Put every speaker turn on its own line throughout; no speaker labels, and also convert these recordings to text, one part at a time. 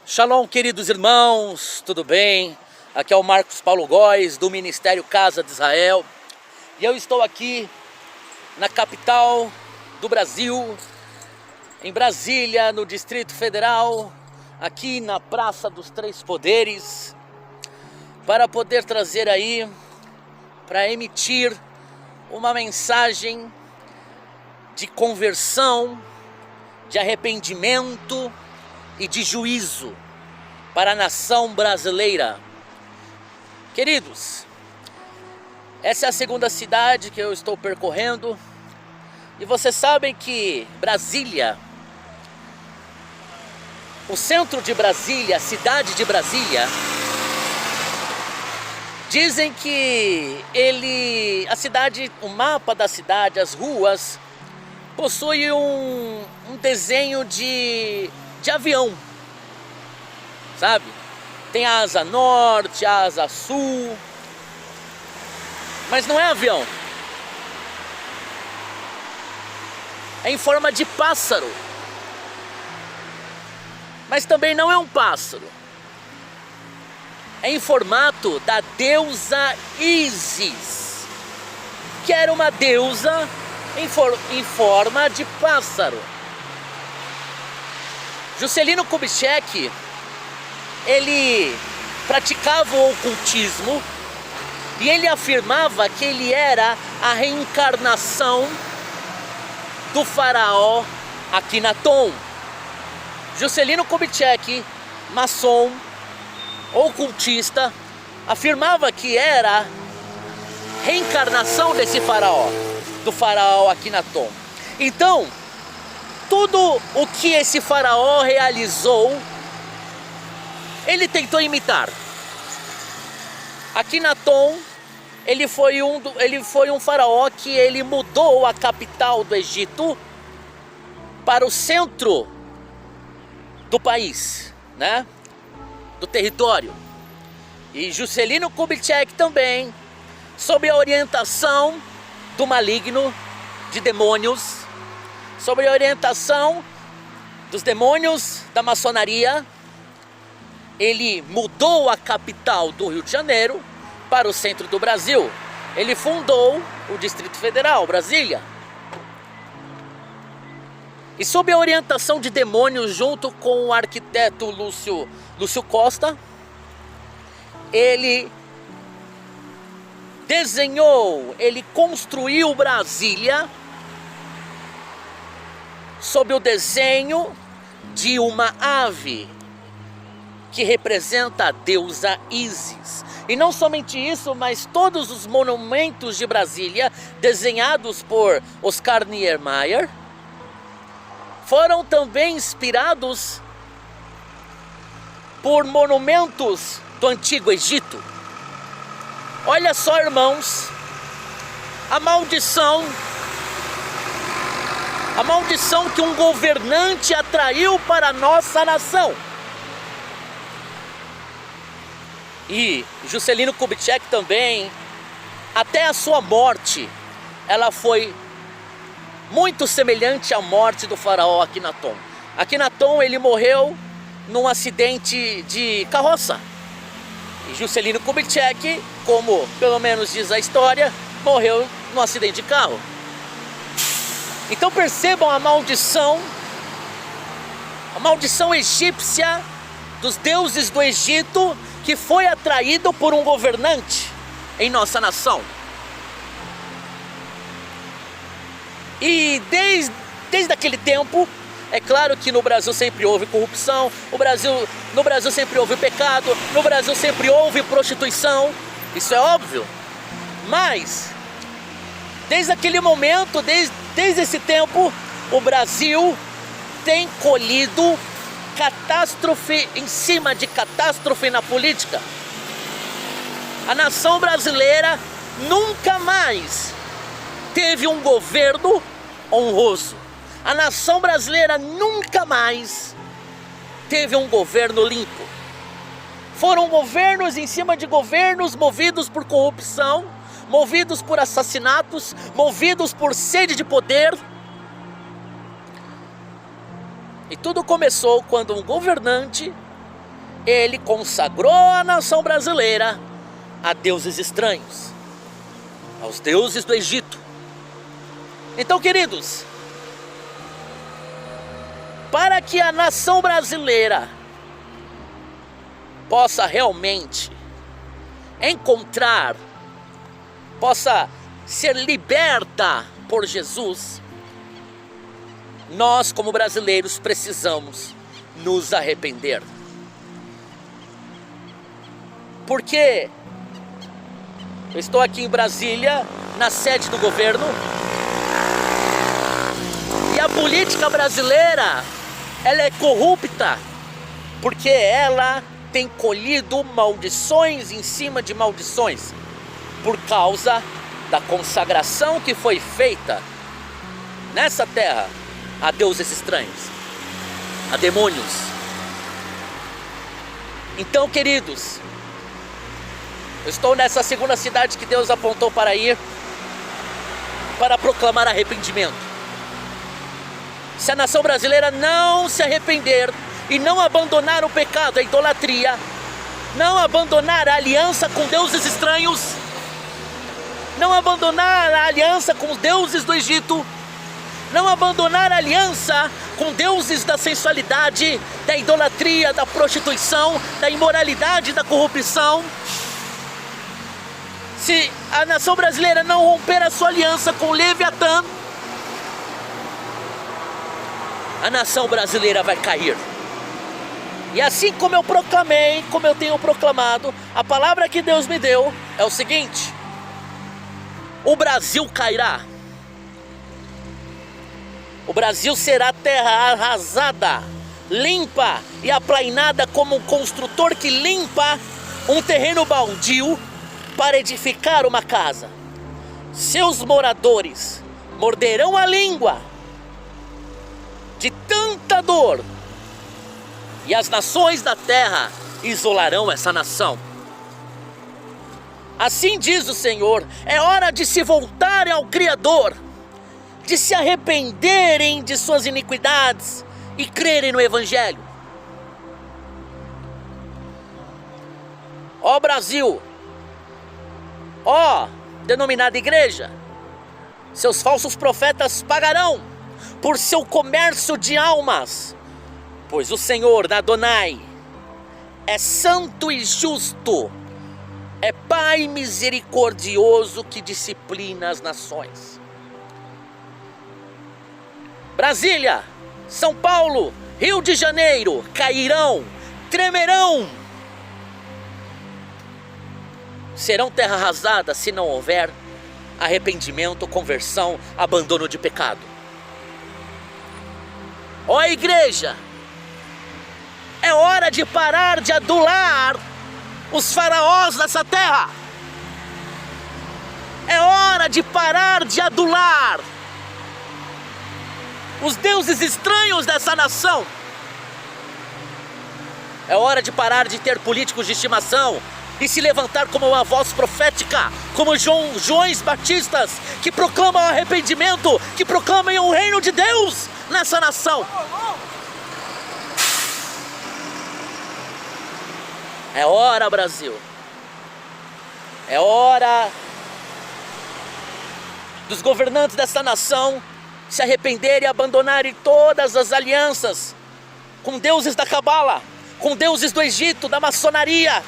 Shalom, queridos irmãos, tudo bem? Aqui é o Marcos Paulo Góes, do Ministério Casa de Israel. E eu estou aqui na capital do Brasil, em Brasília, no Distrito Federal, aqui na Praça dos Três Poderes, para poder trazer aí, para emitir uma mensagem de conversão, de arrependimento e de juízo para a nação brasileira. Queridos, essa é a segunda cidade que eu estou percorrendo, e vocês sabem que Brasília, o centro de Brasília, a cidade de Brasília, dizem que a cidade, o mapa da cidade, as ruas, possui um desenho de avião, sabe? Tem a asa norte, a asa sul, mas não é avião. É em forma de pássaro, mas também não é um pássaro. É em formato da deusa Ísis, que era uma deusa em forma de pássaro. Juscelino Kubitschek, ele praticava o ocultismo e ele afirmava que ele era a reencarnação do faraó Akhenaton. Juscelino Kubitschek, maçom, ocultista, afirmava que era a reencarnação desse faraó, do faraó Akhenaton. Então, tudo o que esse faraó realizou, ele tentou imitar. Akhenaton, ele foi um faraó que ele mudou a capital do Egito para o centro do país, né? Do território. E Juscelino Kubitschek também, sob a orientação do maligno, de demônios, sob a orientação dos demônios da maçonaria, ele mudou a capital do Rio de Janeiro para o centro do Brasil. Ele fundou o Distrito Federal, Brasília. E sob a orientação de demônios, junto com o arquiteto Lúcio Costa, ele desenhou, ele construiu Brasília sob o desenho de uma ave que representa a deusa Ísis. E não somente isso, mas todos os monumentos de Brasília, desenhados por Oscar Niemeyer, foram também inspirados por monumentos do Antigo Egito. Olha só, irmãos, a maldição que um governante atraiu para a nossa nação. E Juscelino Kubitschek também, até a sua morte, ela foi muito semelhante à morte do faraó Akhenaton. Akhenaton, ele morreu num acidente de carroça. E Juscelino Kubitschek, como pelo menos diz a história, morreu num acidente de carro. Então percebam a maldição egípcia dos deuses do Egito, que foi atraído por um governante em nossa nação. E desde aquele tempo, é claro que no Brasil sempre houve corrupção, no Brasil sempre houve pecado, no Brasil sempre houve prostituição, isso é óbvio. Mas, desde aquele momento, desde esse tempo, o Brasil tem colhido catástrofe em cima de catástrofe na política. A nação brasileira nunca mais teve um governo honroso. A nação brasileira nunca mais teve um governo limpo. Foram governos em cima de governos movidos por corrupção, movidos por assassinatos, movidos por sede de poder. E tudo começou quando um governante ele consagrou a nação brasileira a deuses estranhos, aos deuses do Egito. Então, queridos, para que a nação brasileira possa realmente encontrar, possa ser liberta por Jesus, nós como brasileiros precisamos nos arrepender. Porque eu estou aqui em Brasília, na sede do governo, e a política brasileira, ela é corrupta, porque ela tem colhido maldições em cima de maldições, por causa da consagração que foi feita nessa terra a deuses estranhos, a demônios. Então, queridos, eu estou nessa segunda cidade que Deus apontou para ir, para proclamar arrependimento. Se a nação brasileira não se arrepender e não abandonar o pecado, a idolatria, não abandonar a aliança com deuses estranhos, não abandonar a aliança com os deuses do Egito, não abandonar a aliança com deuses da sensualidade, da idolatria, da prostituição, da imoralidade, da corrupção, se a nação brasileira não romper a sua aliança com o Leviatã, a nação brasileira vai cair. E assim como eu proclamei, como eu tenho proclamado, a palavra que Deus me deu é o seguinte: o Brasil cairá. O Brasil será terra arrasada, limpa e aplainada como um construtor que limpa um terreno baldio para edificar uma casa. Seus moradores morderão a língua de tanta dor, e as nações da terra isolarão essa nação. Assim diz o Senhor: é hora de se voltarem ao Criador, de se arrependerem de suas iniquidades e crerem no Evangelho. Ó Brasil, ó denominada igreja, seus falsos profetas pagarão por seu comércio de almas, pois o Senhor, Adonai, é santo e justo, é Pai misericordioso que disciplina as nações. Brasília, São Paulo, Rio de Janeiro cairão, tremerão, serão terra arrasada se não houver arrependimento, conversão, abandono de pecado. Ó igreja, é hora de parar de adular os faraós dessa terra. É hora de parar de adular os deuses estranhos dessa nação. É hora de parar de ter políticos de estimação e se levantar como uma voz profética, como Joões Batistas, que proclamam arrependimento, que proclamam o reino de Deus nessa nação. É hora, Brasil. É hora dos governantes dessa nação se arrependerem e abandonarem todas as alianças com deuses da Cabala, com deuses do Egito, da maçonaria,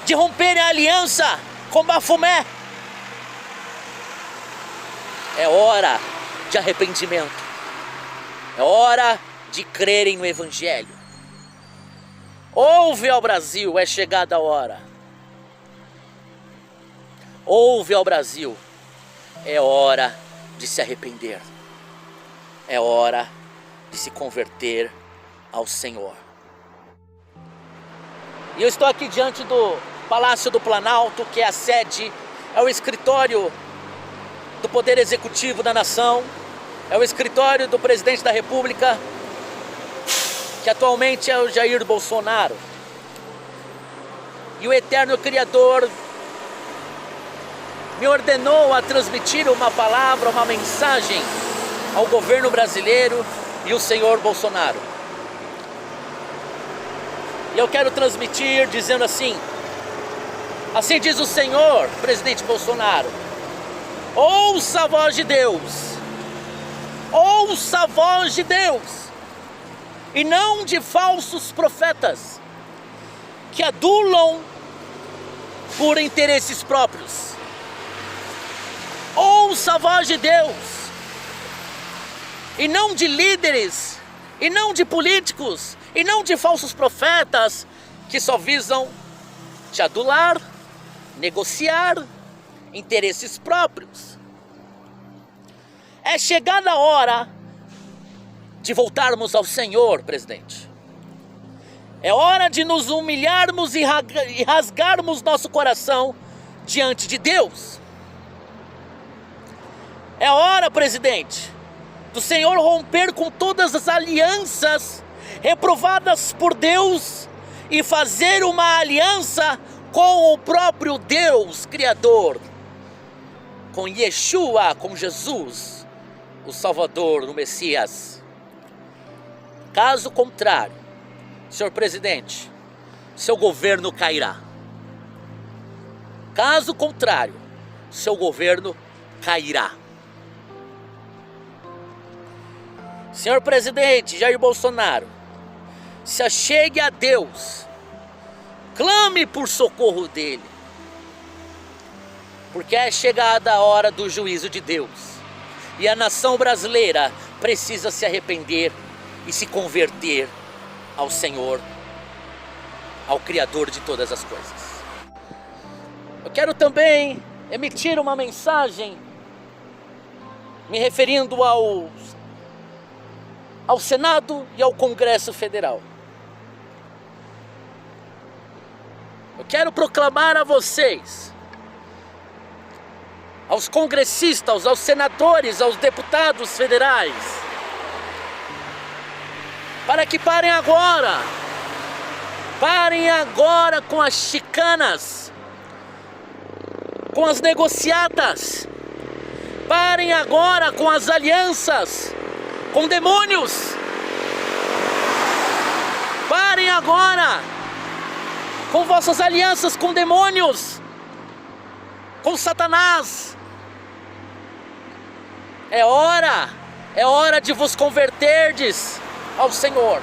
de romperem a aliança com Bafomé. É hora de arrependimento. É hora de crerem no Evangelho. Ouve ao Brasil, é chegada a hora. Ouve ao Brasil, é hora de se arrepender. É hora de se converter ao Senhor. E eu estou aqui diante do Palácio do Planalto, que é a sede, é o escritório do Poder Executivo da nação, é o escritório do Presidente da República, que atualmente é o Jair Bolsonaro. E o Eterno Criador me ordenou a transmitir uma palavra, uma mensagem ao governo brasileiro e o senhor Bolsonaro. E eu quero transmitir dizendo assim: assim diz o Senhor, presidente Bolsonaro, ouça a voz de Deus, ouça a voz de Deus, e não de falsos profetas, que adulam por interesses próprios. Ouça a voz de Deus, e não de líderes, e não de políticos, e não de falsos profetas, que só visam te adular, negociar interesses próprios. É chegada a hora de voltarmos ao Senhor, presidente. É hora de nos humilharmos e rasgarmos nosso coração diante de Deus. É hora, presidente, do Senhor romper com todas as alianças reprovadas por Deus e fazer uma aliança com o próprio Deus Criador, com Yeshua, com Jesus, o Salvador, o Messias. Caso contrário, senhor presidente, seu governo cairá. Caso contrário, seu governo cairá. Senhor presidente Jair Bolsonaro, se achegue a Deus, clame por socorro dele, porque é chegada a hora do juízo de Deus, e a nação brasileira precisa se arrepender e se converter ao Senhor, ao Criador de todas as coisas. Eu quero também emitir uma mensagem me referindo ao Senado e ao Congresso Federal. Eu quero proclamar a vocês, aos congressistas, aos senadores, aos deputados federais, para que parem agora com as chicanas, com as negociatas, parem agora com as alianças com demônios, parem agora com vossas alianças com demônios, com Satanás. É hora de vos converterdes ao Senhor,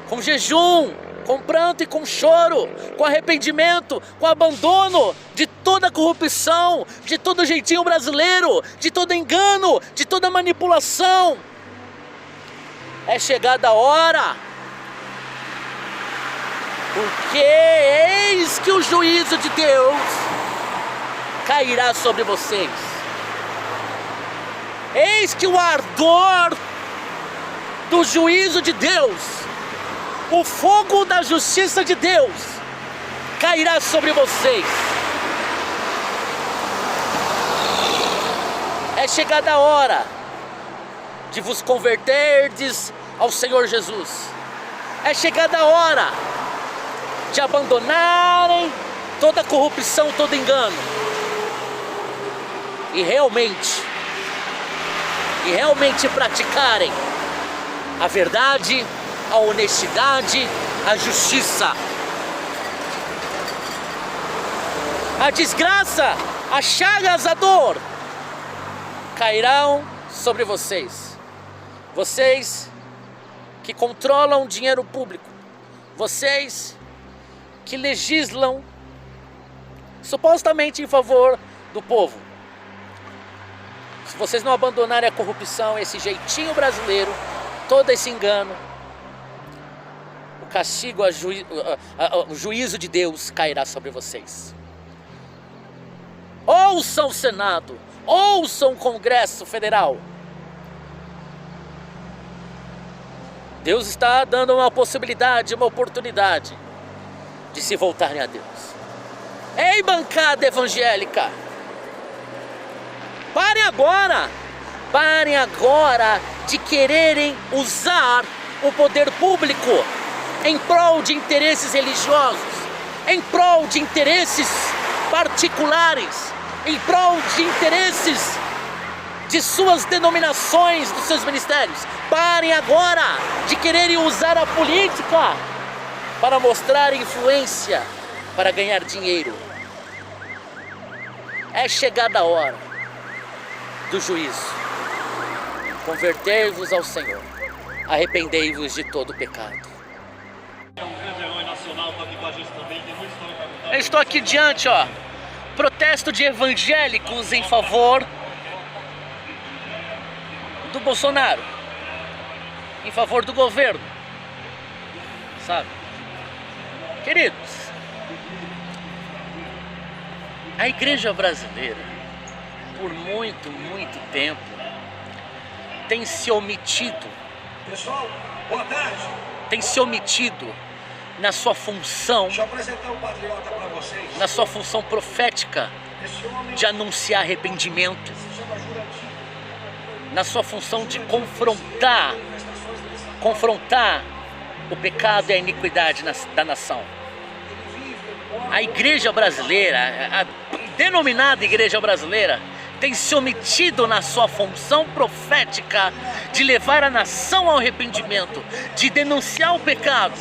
com jejum, com pranto e com choro, com arrependimento, com abandono de toda corrupção, de todo jeitinho brasileiro, de todo engano, de toda manipulação. É chegada a hora, porque eis que o juízo de Deus cairá sobre vocês. Eis que o ardor do juízo de Deus, o fogo da justiça de Deus cairá sobre vocês. É chegada a hora de vos converterdes ao Senhor Jesus. É chegada a hora de abandonarem toda corrupção, todo engano, e realmente praticarem a verdade, a honestidade, a justiça. A desgraça, as chagas, a dor cairão sobre vocês. Vocês que controlam o dinheiro público, vocês que legislam supostamente em favor do povo. Se vocês não abandonarem a corrupção, esse jeitinho brasileiro, todo esse engano, o castigo, o juízo de Deus cairá sobre vocês. Ouçam o Senado, ouçam o Congresso Federal. Deus está dando uma possibilidade, uma oportunidade de se voltarem a Deus. Ei, bancada evangélica, parem agora de quererem usar o poder público em prol de interesses religiosos, em prol de interesses particulares, em prol de interesses de suas denominações, dos seus ministérios. Parem agora de quererem usar a política para mostrar influência, para ganhar dinheiro. É chegada a hora do juízo. Convertei-vos ao Senhor, arrependei-vos de todo pecado. Eu estou aqui diante, ó, protesto de evangélicos em favor do Bolsonaro, em favor do governo, sabe? Queridos, a igreja brasileira, por muito tempo, tem se omitido.
Pessoal, boa tarde.
Tem se omitido na sua função,
Deixa eu apresentar um patriota para vocês.
na sua função profética
Esse homem
de anunciar arrependimento,
se chama Jurandir.
na sua função de confrontar o pecado e a iniquidade da nação. A igreja brasileira, a denominada igreja brasileira, tem se omitido na sua função profética de levar a nação ao arrependimento, de denunciar o pecado,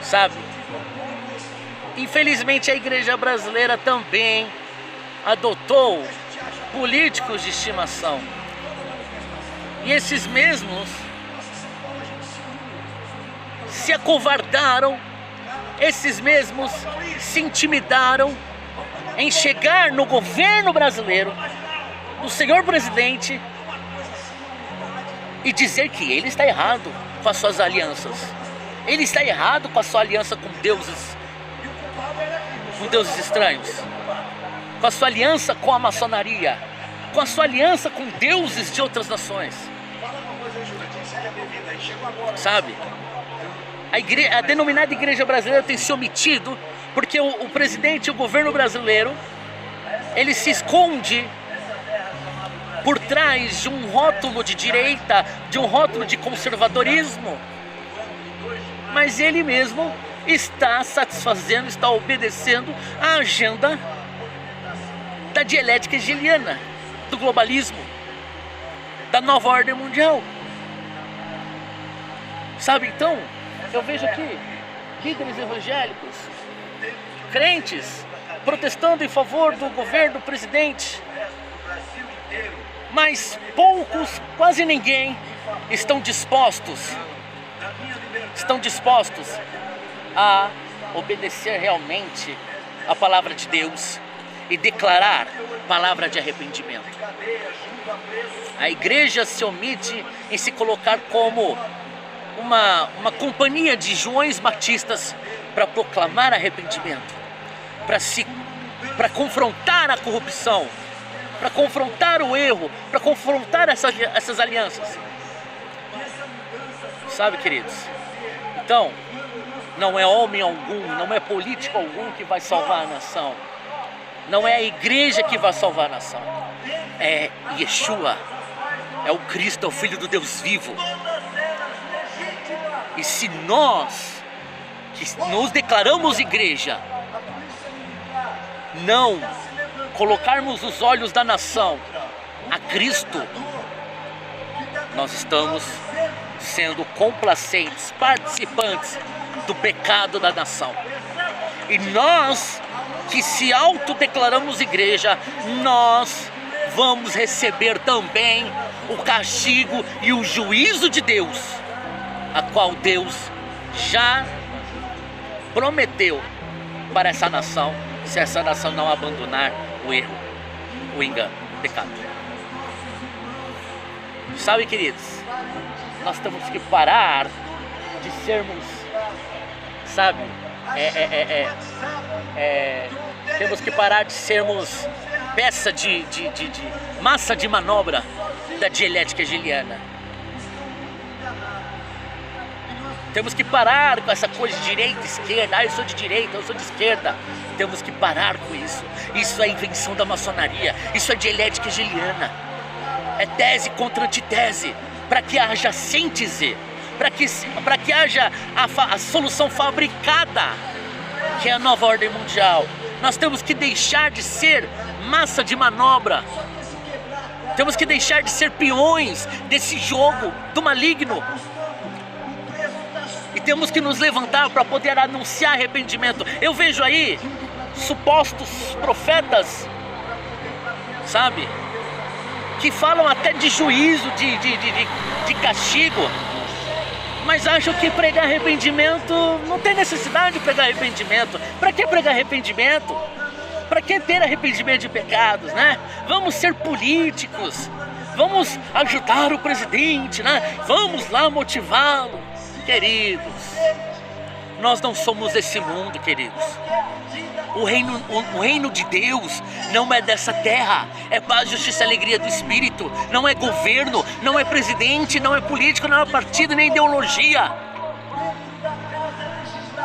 sabe? Infelizmente a igreja brasileira também adotou políticos de estimação. E esses mesmos se acovardaram, esses mesmos se intimidaram em chegar no governo brasileiro, no senhor presidente, e dizer que ele está errado com as suas alianças. Ele está errado com a sua aliança com deuses estranhos, com a sua aliança com a maçonaria, com a sua aliança com deuses de outras nações. Sabe? A denominada igreja brasileira tem se omitido porque o presidente e o governo brasileiro, ele se esconde por trás de um rótulo de direita, de um rótulo de conservadorismo, mas ele mesmo está satisfazendo, está obedecendo a agenda da dialética hegeliana, do globalismo, da nova ordem mundial. Sabe, então, eu vejo aqui líderes evangélicos, crentes, protestando em favor do governo do presidente, mas poucos, quase ninguém, estão dispostos a obedecer realmente a palavra de Deus e declarar palavra de arrependimento. A igreja se omite em se colocar como uma companhia de Joões Batistas para proclamar arrependimento, para confrontar a corrupção, para confrontar o erro, para confrontar essas alianças. Sabe, queridos? Então, não é homem algum, não é político algum que vai salvar a nação. Não é a igreja que vai salvar a nação. É Yeshua, é o Cristo, é o Filho do Deus vivo. E se nós, que nos declaramos igreja, não colocarmos os olhos da nação a Cristo, nós estamos sendo complacentes, participantes do pecado da nação. E nós, que se autodeclaramos igreja, nós vamos receber também o castigo e o juízo de Deus, a qual Deus já prometeu para essa nação, se essa nação não abandonar o erro, o engano, o pecado. Sabe, queridos, nós temos que parar de sermos, sabe, temos que parar de sermos peça de massa de manobra da dialética hegeliana. Temos que parar com essa coisa de direita e esquerda. Eu sou de direita, eu sou de esquerda. Temos que parar com isso. Isso é invenção da maçonaria. Isso é dialética hegeliana. É tese contra antitese. Para que haja síntese. Para que haja a solução fabricada, que é a nova ordem mundial. Nós temos que deixar de ser massa de manobra. Temos que deixar de ser peões desse jogo do maligno. E temos que nos levantar para poder anunciar arrependimento. Eu vejo aí supostos profetas, sabe, que falam até de juízo, de castigo, mas acham que pregar arrependimento, não tem necessidade de pregar arrependimento. Para que pregar arrependimento? Para que ter arrependimento de pecados, né? Vamos ser políticos, vamos ajudar o presidente, né? Vamos lá motivá-lo. Queridos, nós não somos desse mundo, queridos. O reino de Deus não é dessa terra. É paz, justiça e alegria do Espírito. Não é governo, não é presidente, não é político, não é partido, nem ideologia.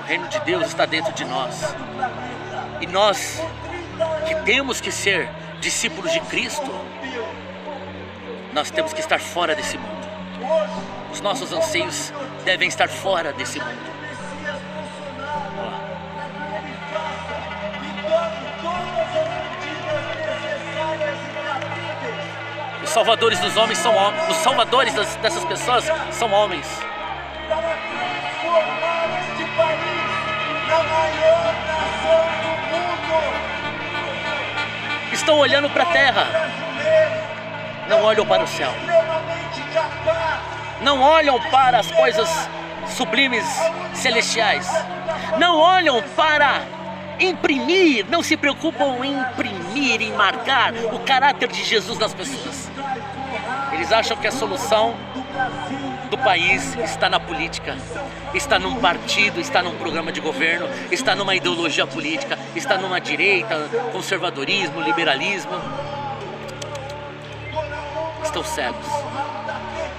O reino de Deus está dentro de nós. E nós, que temos que ser discípulos de Cristo, nós temos que estar fora desse mundo. Os nossos anseios devem estar fora desse mundo. Os salvadores dos homens são homens. Os salvadores dessas pessoas são homens. Estão olhando para a terra, não olham para o céu, não olham para as coisas sublimes celestiais, não olham para imprimir, não se preocupam em imprimir, em marcar o caráter de Jesus nas pessoas. Eles acham que a solução do país está na política, está num partido, está num programa de governo, está numa ideologia política, está numa direita, conservadorismo, liberalismo. Estão cegos,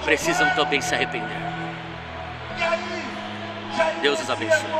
precisam também se arrepender. Deus os abençoe.